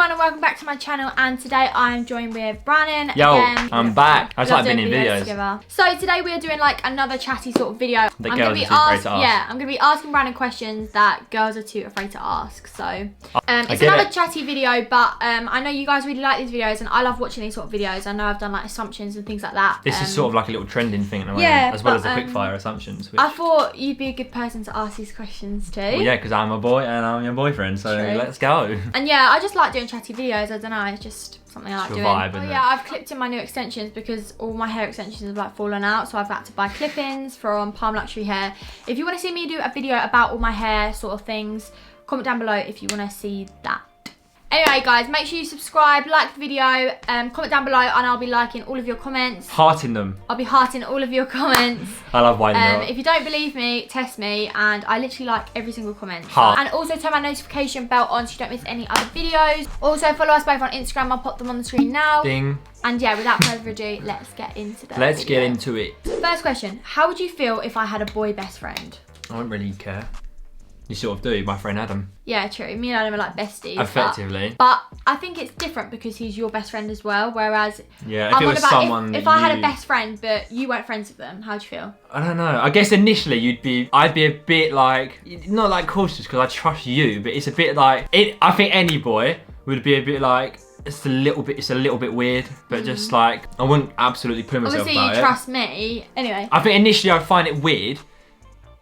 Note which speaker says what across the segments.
Speaker 1: everyone and welcome back to my channel, and today I'm joined with Brandon.
Speaker 2: Yo,
Speaker 1: again.
Speaker 2: I'm back. I just like being in videos.
Speaker 1: Together. So today we're doing like another chatty sort of video.
Speaker 2: I'm gonna be
Speaker 1: asking Brandon questions that girls are too afraid to ask. So it's another chatty video, but I know you guys really like these videos and I love watching these sort of videos. I know I've done like assumptions and things like that.
Speaker 2: This is sort of like a little trending thing at the moment, as well as the quickfire assumptions.
Speaker 1: I thought you'd be a good person to ask these questions too.
Speaker 2: Well, yeah, because I'm a boy and I'm your boyfriend, so let's go.
Speaker 1: And yeah, I just like doing chatty videos. I don't know, it's just something I like doing. Yeah, I've clipped in my new extensions because all my hair extensions have like fallen out, so I've had to buy clip-ins from Palm Luxury Hair. If you want to see me do a video about all my hair sort of things, comment down below if you want to see that. Anyway guys, make sure you subscribe, like the video, comment down below and I'll be liking all of your comments.
Speaker 2: Hearting them.
Speaker 1: I'll be hearting all of your comments.
Speaker 2: I love winding them up.
Speaker 1: If you don't believe me, test me, and I literally like every single comment.
Speaker 2: Heart.
Speaker 1: And also turn my notification bell on so you don't miss any other videos. Also follow us both on Instagram, I'll pop them on the screen now.
Speaker 2: Ding.
Speaker 1: And yeah, without further ado, let's get into the
Speaker 2: Let's get into it.
Speaker 1: First question, how would you feel if I had a boy best friend?
Speaker 2: I don't really care. You sort of do, my friend Adam.
Speaker 1: Yeah, true. Me and Adam are like besties.
Speaker 2: Effectively.
Speaker 1: But I think it's different because he's your best friend as well. Whereas,
Speaker 2: yeah, if it was someone
Speaker 1: if I had a best friend but you weren't friends with them, how'd you feel?
Speaker 2: I don't know. I guess initially I'd be a bit like, not like cautious because I trust you, but it's a bit like, I think any boy would be a bit like, it's a little bit weird, but just like, I wouldn't absolutely put myself
Speaker 1: Obviously
Speaker 2: about
Speaker 1: you trust me. Anyway.
Speaker 2: I think initially I'd find it weird.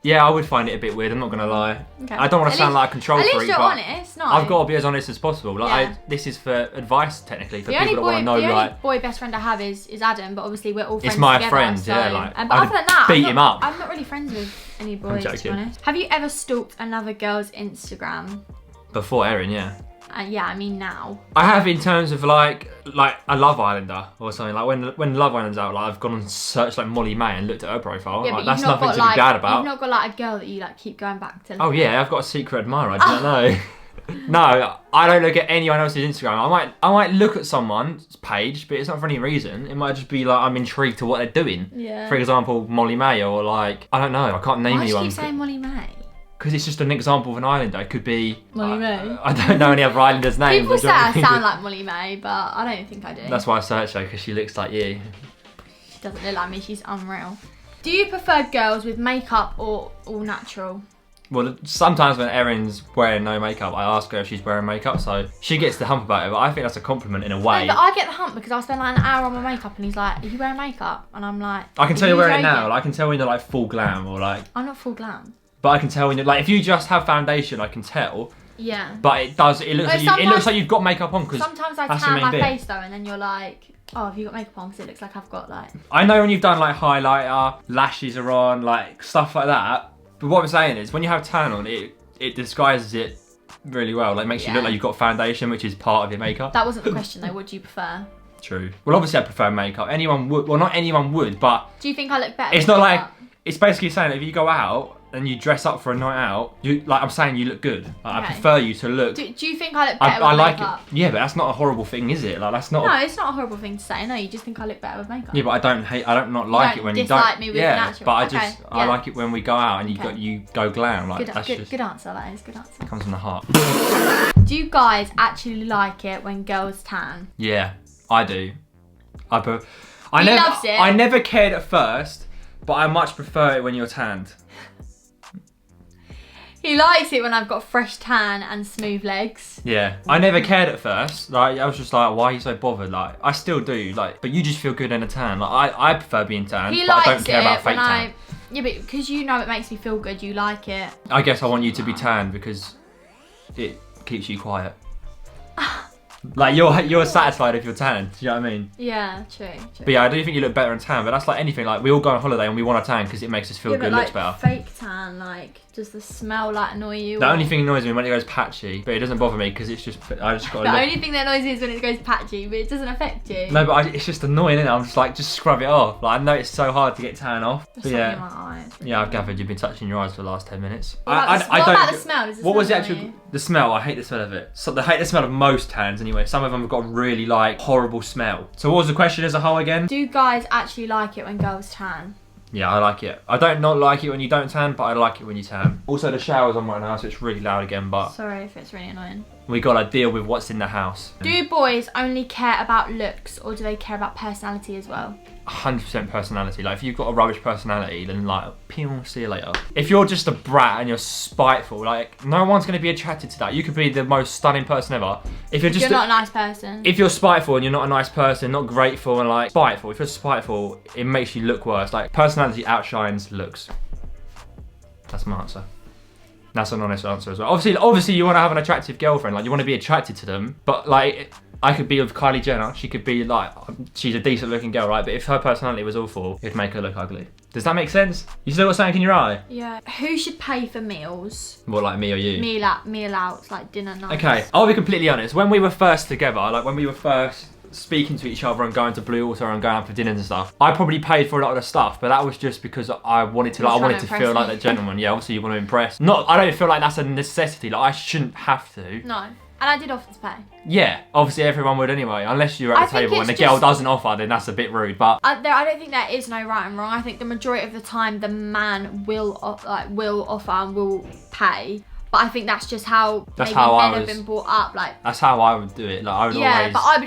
Speaker 2: Yeah, I would find it a bit weird, I'm not going to lie. Okay. I don't want to sound like a control freak,
Speaker 1: at least you're honest, no.
Speaker 2: I've got to be as honest as possible. Like, this is for advice, technically, for people that want to know,
Speaker 1: the only boy best friend I have is Adam, but obviously we're all friends
Speaker 2: together. It's my
Speaker 1: together,
Speaker 2: friend,
Speaker 1: so.
Speaker 2: yeah, like,
Speaker 1: but other than that,
Speaker 2: beat him up.
Speaker 1: I'm not really friends with any boys, to be honest. Have you ever stalked another girl's Instagram?
Speaker 2: Before Erin, yeah.
Speaker 1: Yeah, I mean now.
Speaker 2: I have in terms of like a Love Islander or something. Like when Love Island's out, like I've gone and searched like Molly May and looked at her profile.
Speaker 1: Yeah,
Speaker 2: like,
Speaker 1: but
Speaker 2: that's nothing to be glad about.
Speaker 1: You've not got like a girl that you like keep going back to.
Speaker 2: Oh yeah, I've got a secret admirer. I didn't know. No, I don't look at anyone else's Instagram. I might look at someone's page, but it's not for any reason. It might just be like I'm intrigued to what they're doing.
Speaker 1: Yeah.
Speaker 2: For example, Molly May, or like I don't know. I can't name anyone.
Speaker 1: Why do you keep saying Molly May?
Speaker 2: Because it's just an example of an islander. It could be
Speaker 1: Molly May.
Speaker 2: I don't know any other islanders' names.
Speaker 1: People say I sound like Molly May, but I don't think I do.
Speaker 2: That's why I searched her, because she looks like you.
Speaker 1: She doesn't look like me. She's unreal. Do you prefer girls with makeup or all natural?
Speaker 2: Well, sometimes when Erin's wearing no makeup, I ask her if she's wearing makeup, so she gets the hump about it, but I think that's a compliment in a way.
Speaker 1: No, but I get the hump because I spend like an hour on my makeup and he's like, are you wearing makeup? And I'm like,
Speaker 2: I can tell you're wearing it now. Like, I can tell when you're like full glam or like...
Speaker 1: I'm not full glam.
Speaker 2: But I can tell when you're like, if you just have foundation, I can tell.
Speaker 1: Yeah.
Speaker 2: But it looks like you've got makeup on, because
Speaker 1: sometimes I tan my face though, and then you're like, oh, have you got makeup on? Because it looks like I've got like...
Speaker 2: I know when you've done like highlighter, lashes are on, like stuff like that. But what I'm saying is, when you have tan on, it disguises it really well. Like, makes you look like you've got foundation, which is part of your makeup.
Speaker 1: That wasn't the question though. What do you prefer?
Speaker 2: True. Well, obviously I prefer makeup. Anyone would. Well, not anyone would, but...
Speaker 1: Do you think I look better?
Speaker 2: It's not like... It's basically saying that if you go out and you dress up for a night out, I'm saying you look good. Like, I prefer you to look...
Speaker 1: Do you think I look better with makeup?
Speaker 2: It. Yeah, but that's not a horrible thing, is it? Like, that's not...
Speaker 1: No, it's not a horrible thing to say. No, you just think I look better with makeup.
Speaker 2: Yeah, but I don't like it when you don't...
Speaker 1: dislike me with natural.
Speaker 2: But I like it when we go out and you go glam. Like,
Speaker 1: good answer, that is. Good answer.
Speaker 2: Comes from the heart.
Speaker 1: Do you guys actually like it when girls tan?
Speaker 2: Yeah, I do.
Speaker 1: He loves it.
Speaker 2: I never cared at first, but I much prefer it when you're tanned.
Speaker 1: He likes it when I've got fresh tan and smooth legs.
Speaker 2: Yeah, I never cared at first. Like, I was just like, why are you so bothered? Like, I still do. Like, but you just feel good in a tan. Like, I prefer being tan, but I don't care about fake tan.
Speaker 1: Yeah, but because you know it makes me feel good, you like it.
Speaker 2: I guess I want you to be tan because it keeps you quiet. Like, you're satisfied if you're tan, do you know what I mean?
Speaker 1: Yeah, true.
Speaker 2: But yeah, I do think you look better in tan, but that's like anything. Like, we all go on holiday and we want a tan because it makes us feel good, looks better.
Speaker 1: Fake tan, like, does the smell like annoy you?
Speaker 2: The only thing annoys me when it goes patchy, but it doesn't bother me because it's just, I just got to
Speaker 1: The only thing that annoys me is when it goes patchy, but it doesn't affect you.
Speaker 2: No, but it's just annoying, isn't it? I'm just like, just scrub it off. Like, I know it's so hard to get tan off.
Speaker 1: There's
Speaker 2: but
Speaker 1: something in my eyes.
Speaker 2: Yeah, I've gathered you've been touching your eyes for the last 10 minutes.
Speaker 1: What about the smell?
Speaker 2: What was the actual... The smell, I hate the smell of it. So I hate the smell of most tans anyway. Some of them have got a really like horrible smell. So what was the question as a whole again?
Speaker 1: Do guys actually like it when girls tan?
Speaker 2: Yeah, I like it. I don't not like it when you don't tan, but I like it when you tan. Also, the shower's on right now, so it's really loud again, but...
Speaker 1: Sorry if it's really annoying.
Speaker 2: We gotta deal with what's in the house.
Speaker 1: Do boys only care about looks, or do they care about personality as well?
Speaker 2: 100% personality. Like, if you've got a rubbish personality, then like, pew, see you later. If you're just a brat and you're spiteful, like, no one's gonna be attracted to that. You could be the most stunning person ever. If you're
Speaker 1: not a nice person.
Speaker 2: If you're spiteful and you're not a nice person, not grateful and like spiteful, if you're spiteful, it makes you look worse. Like, personality outshines looks. That's my answer. That's an honest answer as well. Obviously you want to have an attractive girlfriend, like you want to be attracted to them, but like I could be with Kylie Jenner, she could be like, she's a decent looking girl, right? But if her personality was awful, it'd make her look ugly. Does that make sense? You still got something in your eye?
Speaker 1: Yeah. Who should pay for meals?
Speaker 2: What, like me or you?
Speaker 1: Meal outs, like dinner nights.
Speaker 2: Okay, I'll be completely honest. When we were first together, like when we were first speaking to each other and going to Blue Water and going out for dinners and stuff, I probably paid for a lot of the stuff, but that was just because I wanted to, like, I wanted to feel like that gentleman. Yeah, obviously you want to impress. I don't feel like that's a necessity. Like, I shouldn't have to.
Speaker 1: No. And I did offer to pay.
Speaker 2: Yeah, obviously everyone would anyway, unless you're at the table and the girl doesn't offer, then that's a bit rude. But
Speaker 1: I don't think there is no right and wrong. I think the majority of the time the man will offer and will pay. But I think that's just how men have been brought up. Like, that's how
Speaker 2: I would do it. Like, I would always...
Speaker 1: but I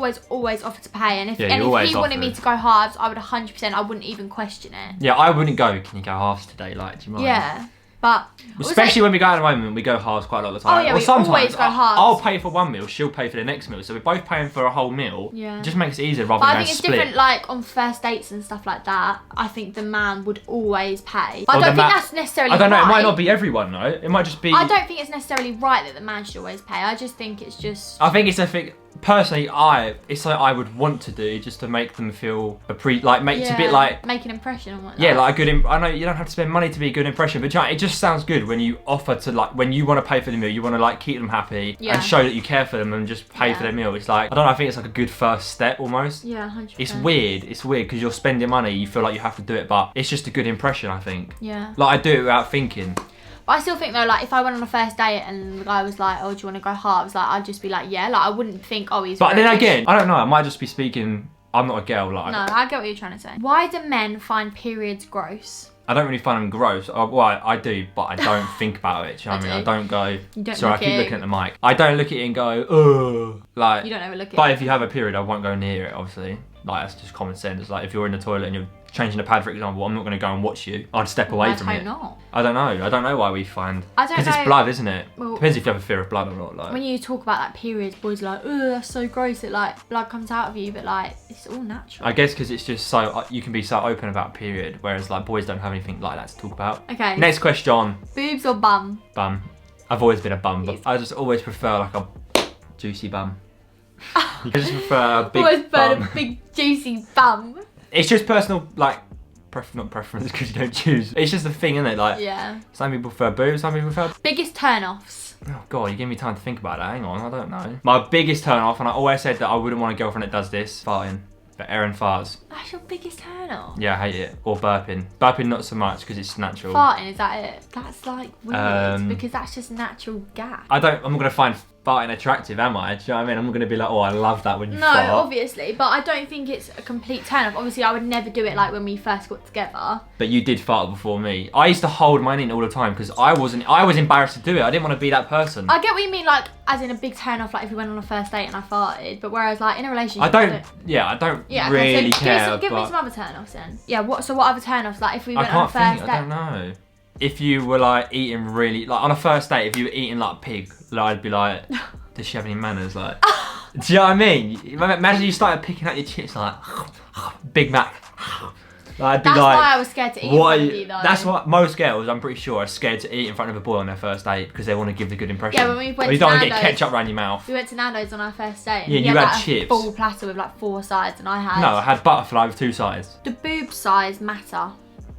Speaker 1: would always offer to pay. And if he wanted me to go halves, I would 100%. I wouldn't even question it.
Speaker 2: Yeah, I wouldn't go. Can you go halves today? Like, do you mind?
Speaker 1: Yeah. But
Speaker 2: especially when we go out at the moment, we go halves quite a lot of the time.
Speaker 1: Oh yeah, we always go halves.
Speaker 2: I'll pay for one meal, she'll pay for the next meal, so we're both paying for a whole meal.
Speaker 1: Yeah.
Speaker 2: It just makes it easier rather than going split.
Speaker 1: I think it's different, like on first dates and stuff like that. I think the man would always pay. But I don't think that's necessarily right.
Speaker 2: I don't know. It might not be everyone though. It might just be.
Speaker 1: I don't think it's necessarily right that the man should always pay. I just think it's just.
Speaker 2: I think it's a thing. Personally, it's something I would want to do just to make them feel it's a bit like
Speaker 1: make an impression and whatnot.
Speaker 2: Yeah, like a good. I know you don't have to spend money to be a good impression, but it just sounds good when you offer to, like, when you want to pay for the meal, you want to like keep them happy and show that you care for them and just pay for their meal. It's like, I don't know. I think it's like a good first step almost.
Speaker 1: Yeah, 100%.
Speaker 2: It's weird because you're spending money, you feel like you have to do it, but it's just a good impression. I think.
Speaker 1: Yeah.
Speaker 2: Like I do it without thinking.
Speaker 1: But I still think though, like if I went on a first date and the guy was like, "Oh, do you want to go halves?" Like I'd just be like, "Yeah." Like I wouldn't think, "Oh, he's."
Speaker 2: But then again, I don't know. I might just be speaking. I'm not a girl. Like.
Speaker 1: No, I get what you're trying to say. Why do men find periods gross?
Speaker 2: I don't really find them gross. Well, I do, but I don't think about it. Do you know what I mean? I don't go. Sorry, I keep looking at the mic. I don't look at it and go, ugh. Like.
Speaker 1: You don't ever look at it.
Speaker 2: But if you have a period, I won't go near it. Obviously, like that's just common sense. Like if you're in the toilet and you're changing a pad, for example, I'm not going to go and watch you. I'd step away from it.
Speaker 1: Not.
Speaker 2: I don't know. I don't know why we find.
Speaker 1: I don't know.
Speaker 2: Because it's blood, isn't it?
Speaker 1: Well,
Speaker 2: depends if you have a fear of blood or not. Like.
Speaker 1: When you talk about that period, boys are like, "Oh, that's so gross." It like blood comes out of you, but like it's all natural.
Speaker 2: I guess because it's just so you can be so open about period, whereas like boys don't have anything like that to talk about.
Speaker 1: Okay.
Speaker 2: Next question.
Speaker 1: Boobs or bum?
Speaker 2: Bum. I've always been a bum, but I just always prefer like a juicy bum. You just prefer a big
Speaker 1: always
Speaker 2: bum.
Speaker 1: a big juicy bum.
Speaker 2: It's just personal, like, not preference because you don't choose. It's just a thing, isn't it? Like,
Speaker 1: yeah.
Speaker 2: Some people prefer boobs, some people prefer.
Speaker 1: Biggest turn-offs.
Speaker 2: Oh God, you give me time to think about that. Hang on, I don't know. My biggest turn-off, and I always said that I wouldn't want a girlfriend that does this, farting. But Erin farts.
Speaker 1: That's your biggest turn-off?
Speaker 2: Yeah, I hate it. Or burping. Burping not so much because it's natural.
Speaker 1: Farting, is that it? That's like weird because that's just natural gas.
Speaker 2: I'm not gonna find farting attractive, am I? Do you know what I mean? I'm not gonna be like, oh, I love that when you fart.
Speaker 1: No, obviously, but I don't think it's a complete turn-off. Obviously, I would never do it like when we first got together.
Speaker 2: But you did fart before me. I used to hold mine in all the time because I was embarrassed to do it. I didn't want to be that person.
Speaker 1: I get what you mean, like as in a big turn-off, like if we went on a first date and I farted. But whereas like in a relationship,
Speaker 2: I don't really care.
Speaker 1: Give me some other turn-offs then. Yeah, what other turn-offs? Like if we went on a first date.
Speaker 2: I don't know. If you were like eating really, like on a first date, if you were eating like pig, like, I'd be like, does she have any manners? Like, do you know what I mean? Imagine you started picking out your chips like, Big Mac. Like,
Speaker 1: that's why I was scared to eat in front of you though.
Speaker 2: That's what most girls, I'm pretty sure, are scared to eat in front of a boy on their first date because they want to give the good impression.
Speaker 1: Yeah, when we went
Speaker 2: you don't want to get ketchup around your mouth.
Speaker 1: We went to Nando's on our first date.
Speaker 2: Yeah, you had chips.
Speaker 1: A full platter with like 4 sides and I had...
Speaker 2: No, I had butterfly with 2 sides.
Speaker 1: Do boob size matter?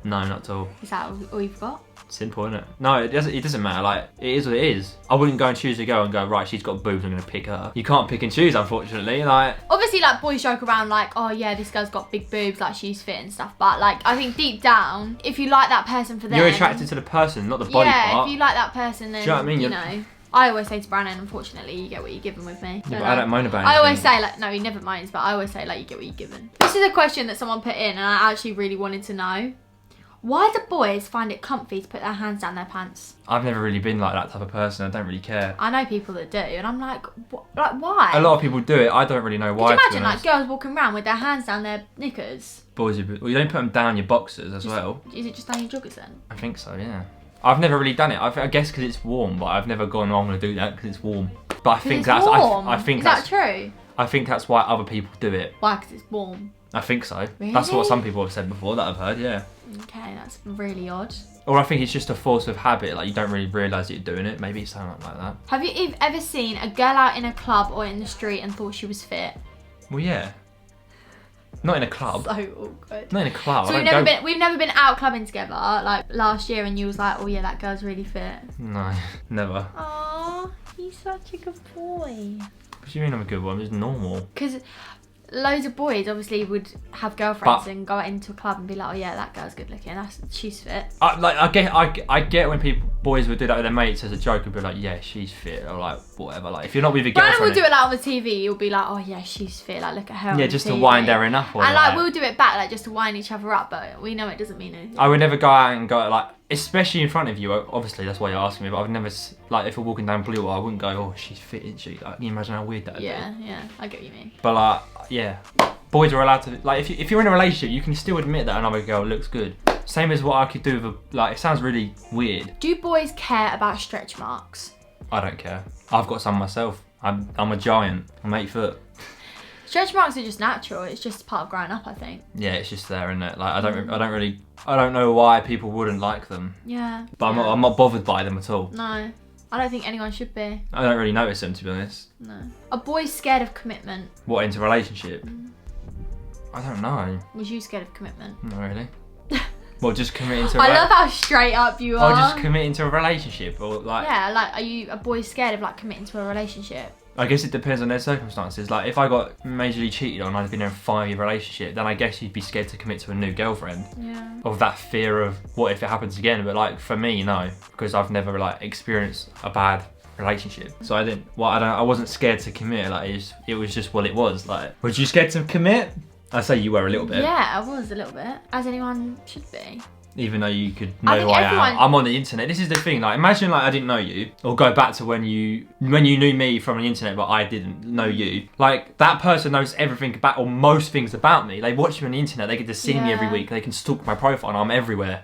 Speaker 2: No, not at all.
Speaker 1: Is that all you've got?
Speaker 2: Simple, isn't it? No, it doesn't matter. Like, it is what it is. I wouldn't go and choose a girl and go, right, she's got boobs, I'm going to pick her. You can't pick and choose, unfortunately. Like,
Speaker 1: obviously, like, boys joke around like, oh yeah, this girl's got big boobs, like she's fit and stuff. But like, I think deep down, if you like that person for them...
Speaker 2: You're attracted to the person, not the body part.
Speaker 1: Yeah, if you like that person, then,
Speaker 2: do you know what I mean?
Speaker 1: I always say to Brandon, unfortunately, you get what you're given with me.
Speaker 2: Yeah, but I don't moan about it.
Speaker 1: I always say, like, no, he never moans, but I always say, like, you get what you're given. This is a question that someone put in, and I actually really wanted to know. Why do boys find it comfy to put their hands down their pants?
Speaker 2: I've never really been like that type of person. I don't really care.
Speaker 1: I know people that do, and I'm like, why?
Speaker 2: A lot of people do it. I don't really know why.
Speaker 1: Could you imagine, like, girls walking around with their hands down their knickers?
Speaker 2: Boys, well, you don't put them down your boxers as well.
Speaker 1: Is it just down your joggers then?
Speaker 2: I think so, yeah. I've never really done it. I guess because it's warm, but I've never gone, I'm going to do that because it's warm. But I think that's
Speaker 1: warm?
Speaker 2: I think
Speaker 1: is
Speaker 2: that's
Speaker 1: that true?
Speaker 2: I think that's why other people do it.
Speaker 1: Why? Because it's warm.
Speaker 2: I think so.
Speaker 1: Really?
Speaker 2: That's what some people have said before that I've heard, yeah.
Speaker 1: Okay, that's really odd.
Speaker 2: Or I think it's just a force of habit, like you don't really realise that you're doing it. Maybe it's something like that.
Speaker 1: Have you ever seen a girl out in a club or in the street and thought she was fit?
Speaker 2: Well, yeah. Not in a club.
Speaker 1: So awkward.
Speaker 2: Not in a club.
Speaker 1: So we've never been out clubbing together, like last year, and you was like, oh yeah, that girl's really fit.
Speaker 2: No, never.
Speaker 1: Aww, he's such a good boy.
Speaker 2: What do you mean I'm a good one? It's normal.
Speaker 1: Because loads of boys obviously would have girlfriends and go out into a club and be like, oh yeah, that girl's good looking, she's fit.
Speaker 2: I get when boys would do that with their mates as a joke and be like, yeah, she's fit, or like whatever. Like if you're not with your girlfriend,
Speaker 1: Brandon will do it like on the TV. You'll be like, oh yeah, she's fit. Like look at her.
Speaker 2: Yeah, just to wind Erin up. Or
Speaker 1: and like we'll do it back, like just to wind each other up. But we know it doesn't mean anything.
Speaker 2: I would never go out and go like, especially in front of you. Obviously, that's why you're asking me. But I've never like if we're walking down Blue, I wouldn't go, oh, she's fit, isn't she? Like, can you imagine how weird that would be?
Speaker 1: Yeah, I get what you mean.
Speaker 2: But like, yeah. Boys are allowed to, like, if you're in a relationship, you can still admit that another girl looks good. Same as what I could do with like, it sounds really weird.
Speaker 1: Do boys care about stretch marks?
Speaker 2: I don't care. I've got some myself. I'm a giant. I'm 8 foot.
Speaker 1: Stretch marks are just natural. It's just part of growing up, I think.
Speaker 2: Yeah, it's just there, isn't it? Like, I don't know why people wouldn't like them.
Speaker 1: Yeah.
Speaker 2: But I'm not bothered by them at all.
Speaker 1: No. I don't think anyone should be.
Speaker 2: I don't really notice them, to be honest.
Speaker 1: No. Are boys scared of commitment?
Speaker 2: What, into a relationship? I don't know.
Speaker 1: Was you scared of commitment?
Speaker 2: Not really. Well, just committing to
Speaker 1: I love how straight up you are.
Speaker 2: Or just committing to a relationship, or like...
Speaker 1: Yeah, like, are you a boy scared of like committing to a relationship?
Speaker 2: I guess it depends on their circumstances. Like, if I got majorly cheated on and I'd been in a 5-year relationship, then I guess you'd be scared to commit to a new girlfriend.
Speaker 1: Yeah.
Speaker 2: Of that fear of what if it happens again. But like, for me, no. Because I've never like experienced a bad relationship. So I wasn't scared to commit. Like, it was just what it was. Like, was you scared to commit? I say you were a little bit.
Speaker 1: Yeah, I was a little bit. As anyone should be.
Speaker 2: Even though you could know who I am. I'm on the internet. This is the thing. Like, imagine like I didn't know you, or go back to when you knew me from the internet, but I didn't know you. Like, that person knows everything about, or most things about me. They watch me on the internet. They get to see me every week. They can stalk my profile, and I'm everywhere.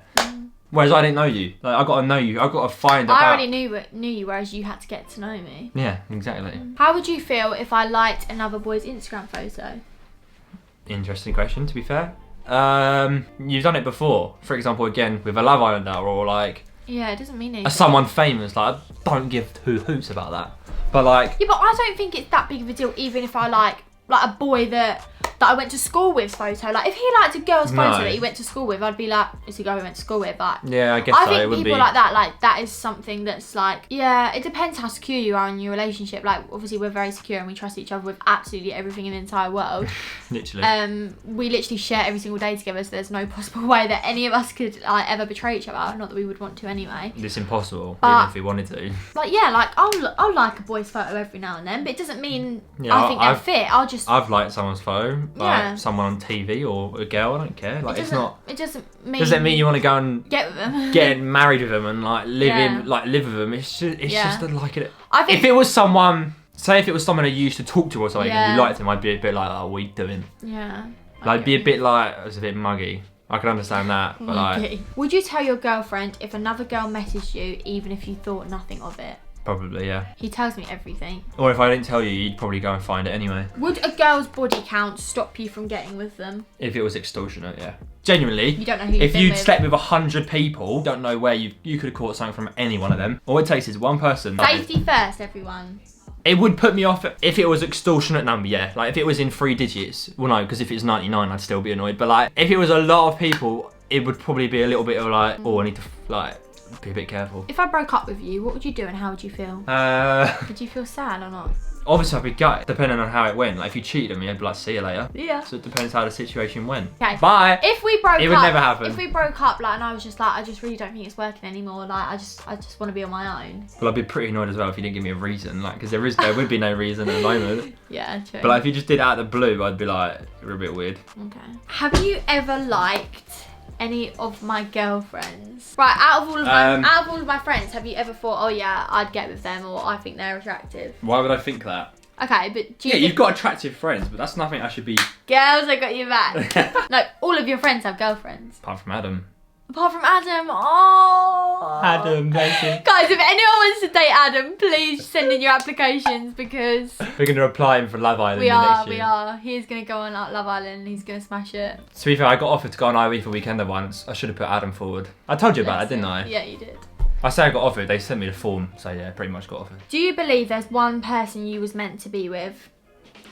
Speaker 2: Whereas I didn't know you. Like, I got to know you. I got to find out.
Speaker 1: I already knew you, whereas you had to get to know me.
Speaker 2: Yeah, exactly.
Speaker 1: How would you feel if I liked another boy's Instagram photo?
Speaker 2: Interesting question, to be fair. You've done it before. For example, again, with a Love Islander, or like...
Speaker 1: Yeah, it doesn't mean anything.
Speaker 2: Someone famous. Like, I don't give two hoots about that. But like...
Speaker 1: Yeah, but I don't think it's that big of a deal, even if I like a boy that I went to school with's photo. Like, if he liked a girl's photo that he went to school with, I'd be like, it's a girl he went to school with. Like,
Speaker 2: yeah, I guess
Speaker 1: I
Speaker 2: so.
Speaker 1: think people like that, like, that is something that's like, yeah, it depends how secure you are in your relationship. Like, obviously, we're very secure and we trust each other with absolutely everything in the entire world.
Speaker 2: Literally.
Speaker 1: We literally share every single day together, so there's no possible way that any of us could ever betray each other. Not that we would want to anyway.
Speaker 2: It's impossible, even if we wanted to.
Speaker 1: Like, yeah, like, I'll like a boy's photo every now and then, but it doesn't mean I think they're fit.
Speaker 2: I've liked someone's photo, like someone on TV or a girl. I don't care. Like, it's not.
Speaker 1: It doesn't mean.
Speaker 2: Does that mean you want to go and
Speaker 1: get with them,
Speaker 2: get married with them, and like live with them? It's just like it.
Speaker 1: I think
Speaker 2: if it was someone, say if it was someone I used to talk to or something, and you liked him, I'd be a bit like, oh, what are you doing?
Speaker 1: Yeah.
Speaker 2: Like, be a bit like, it was a bit muggy. I can understand that, but like.
Speaker 1: Would you tell your girlfriend if another girl messaged you, even if you thought nothing of it?
Speaker 2: Probably, yeah.
Speaker 1: He tells me everything.
Speaker 2: Or if I didn't tell you, you'd probably go and find it anyway.
Speaker 1: Would a girl's body count stop you from getting with them?
Speaker 2: If it was extortionate, yeah. Genuinely,
Speaker 1: you don't know who
Speaker 2: if you'd slept with 100 people, don't know where you could have caught something from any one of them. All it takes is one person.
Speaker 1: Safety first, everyone.
Speaker 2: It would put me off if it was extortionate number, yeah. Like, if it was in 3 digits, well, no, because if it's 99, I'd still be annoyed. But like, if it was a lot of people, it would probably be a little bit of like, oh, I need to like be a bit careful.
Speaker 1: If I broke up with you, what would you do and how would you feel? Would you feel sad or not?
Speaker 2: Obviously I'd be gutted, depending on how it went. Like if you cheated on me, I'd be like, see you later.
Speaker 1: Yeah.
Speaker 2: So it depends how the situation went.
Speaker 1: Okay.
Speaker 2: Bye.
Speaker 1: If we broke up,
Speaker 2: it would never happen.
Speaker 1: If we broke up, like, and I was just like, I just really don't think it's working anymore. Like, I just want to be on my own.
Speaker 2: Well, I'd be pretty annoyed as well if you didn't give me a reason, like, because there would be no reason at the moment.
Speaker 1: Yeah, true.
Speaker 2: But like, if you just did it out of the blue, I'd be like, you're a bit weird.
Speaker 1: Okay. Have you ever liked any of my girlfriends? Right, out of all of my friends, have you ever thought, oh yeah, I'd get with them, or I think they're attractive?
Speaker 2: Why would I think that?
Speaker 1: Okay, but do you
Speaker 2: you've got attractive friends, but that's nothing I should be...
Speaker 1: Girls, I got you back. No, all of your friends have girlfriends.
Speaker 2: Apart from Adam.
Speaker 1: Apart from Adam, oh.
Speaker 2: Adam, thank you.
Speaker 1: Guys, if anyone wants to date Adam, please send in your applications because...
Speaker 2: We're going to apply him for Love Island next year.
Speaker 1: We are. He's going to go on Love Island and he's going to smash it.
Speaker 2: To be fair, I got offered to go on IW for Weekender once. I should have put Adam forward. I told you about that, didn't I?
Speaker 1: Yeah, you did.
Speaker 2: I say I got offered, they sent me the form, so yeah, pretty much got offered.
Speaker 1: Do you believe there's one person you was meant to be with?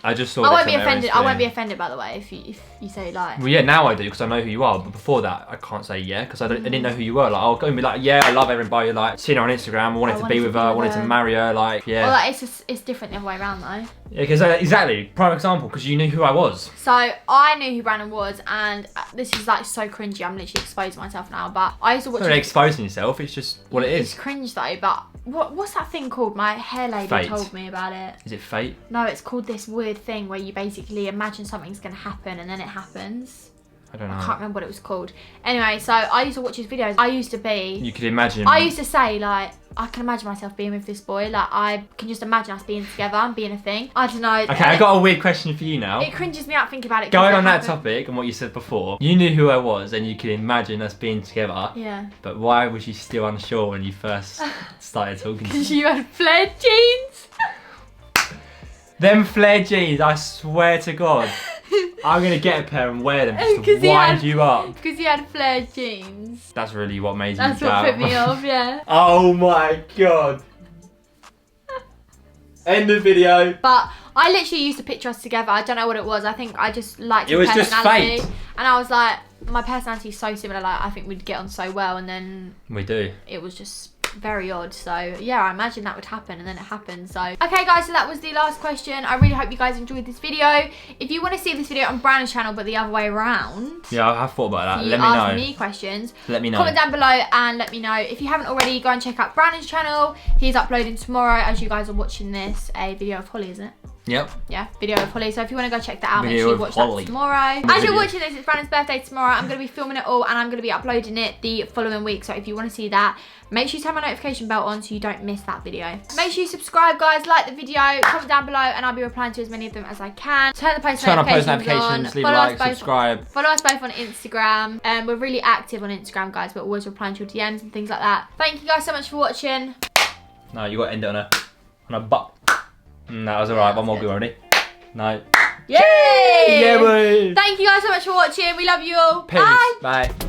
Speaker 2: I just saw.
Speaker 1: I won't be offended. I won't be offended, by the way, if you say like.
Speaker 2: Well, yeah, now I do because I know who you are. But before that, I can't say yeah because I didn't know who you were. Like, I'll go and be like, yeah, I love Erin Bowyer. Like, seen her on Instagram. I wanted to be with her. I wanted to marry her. Like, yeah.
Speaker 1: Well, like, it's different the other way around though.
Speaker 2: Yeah, because exactly, prime example, because you knew who I was.
Speaker 1: So I knew who Brandon was, and this is like so cringy. I'm literally exposing myself now, but I used to watch.
Speaker 2: Not really exposing yourself. It's just what it is.
Speaker 1: It's cringe though, but what's that thing called? My hair lady told me about it.
Speaker 2: Is it fate?
Speaker 1: No, it's called this weird thing where you basically imagine something's gonna happen and then it happens.
Speaker 2: I don't know.
Speaker 1: I can't remember what it was called. Anyway, so I used to watch his videos. I used to be...
Speaker 2: You could imagine...
Speaker 1: I used to say, like, I can imagine myself being with this boy. Like, I can just imagine us being together and being a thing. I don't know.
Speaker 2: Okay, I got a weird question for you now.
Speaker 1: It cringes me out thinking about it.
Speaker 2: Going on that topic and what you said before, you knew who I was and you could imagine us being together.
Speaker 1: Yeah.
Speaker 2: But why was you still unsure when you first started talking to me?
Speaker 1: Because you had flared jeans.
Speaker 2: Them flared jeans, I swear to God. I'm going to get a pair and wear them just to wind you up.
Speaker 1: Because he had flared jeans.
Speaker 2: That's really what made you
Speaker 1: That's what put me off, yeah.
Speaker 2: Oh my God. End the video.
Speaker 1: But I literally used to picture us together. I don't know what it was. I think I just liked your
Speaker 2: It
Speaker 1: personality.
Speaker 2: was just fate.
Speaker 1: And I was like, my personality is so similar. Like, I think we'd get on so well. And then...
Speaker 2: We do.
Speaker 1: It was just... very odd. So yeah, I imagine that would happen and then it happened. So okay guys, so that was the last question. I really hope you guys enjoyed this video. If you want to see this video on Brandon's channel but the other way around,
Speaker 2: yeah, I have thought about that.
Speaker 1: so
Speaker 2: let me know.
Speaker 1: ask me questions.
Speaker 2: Let me know.
Speaker 1: Comment down below and let me know. If you haven't already, go and check out Brandon's channel. He's uploading tomorrow as you guys are watching this a video of Holly, isn't it?
Speaker 2: Yep.
Speaker 1: Yeah, video of Holly. So if you want to go check that out,
Speaker 2: Video
Speaker 1: make sure you watch that tomorrow. As you're watching this, it's Brandon's birthday tomorrow. I'm going to be filming it all and I'm going to be uploading it the following week. So if you want to see that, make sure you turn my notification bell on so you don't miss that video. Make sure you subscribe, guys, like the video, comment down below, and I'll be replying to as many of them as I can. Turn the post notifications on.
Speaker 2: Leave a like, subscribe.
Speaker 1: Follow us both on Instagram. We're really active on Instagram, guys. We're always replying to your DMs and things like that. Thank you guys so much for watching.
Speaker 2: No, you got to end it on a butt. That was alright. One more good, ready? No.
Speaker 1: Yay!
Speaker 2: Yeah, boy.
Speaker 1: Thank you guys so much for watching. We love you all.
Speaker 2: Peace.
Speaker 1: Bye.
Speaker 2: Bye.